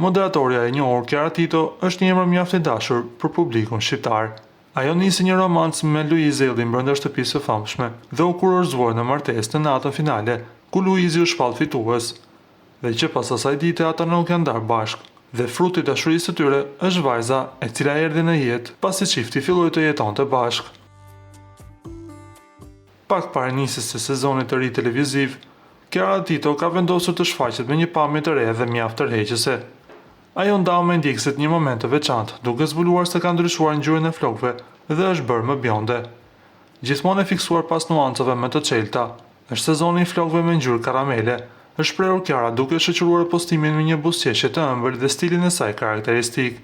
Moderatorja e njohur Chiara Tito është një emër mjaft i dashur për publikun shqiptar. Ajo nisi një romancë me Luiz Ellin brenda shtëpisë së famshme dhe u kurorzuar në martesë në natën finale, ku Luizi u shpall fitues. Dhe që pas asaj dite ata nuk janë ndarë bashkë, dhe fruti i dashurisë së tyre është vajza e cila erdhi në jetë pasi çifti filloi të jetonte bashkë. Pak para nisjes së sezonit të ri televiziv, Chiara Tito ka vendosur të shfaqet me një pamje të re dhe mjaft tërheqëse. Ajo ndau me ndjekësit një moment të veçantë, duke zbuluar se ka ndryshuar ngjyrën e flokëve dhe është bërë më bjonde. Gjithmonë e fiksuar pas nuancave më të çelta, është sezoni i flokëve me ngjyrë karamele, është shprehur Chiara duke shoqëruar postimin me një buzëqeshje të ëmbël dhe stilin e saj karakteristik.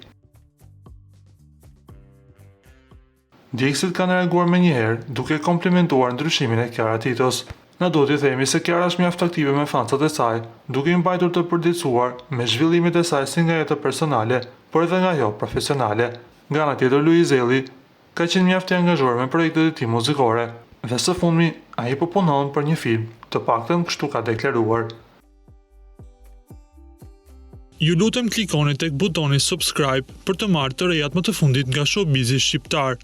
Ndjekësit kanë reaguar menjëherë duke komplimentuar ndryshimin e Chiara Titos. Na duhet t'i themi se Chiara është mjaft aktive me fansat e saj, duke i mbajtur të përditësuar me zhvillimet e saj si nga jeta personale, por edhe nga ajo profesionale. Nga ana tjetër, Luiz Elli ka qenë mjaft i angazhuar me projektet e tij muzikore, dhe së fundmi ai po punon për një film, të paktën kështu ka deklaruar. Ju lutem klikoni tek butoni subscribe për të marrë të rejat më të fundit nga showbizi shqiptar.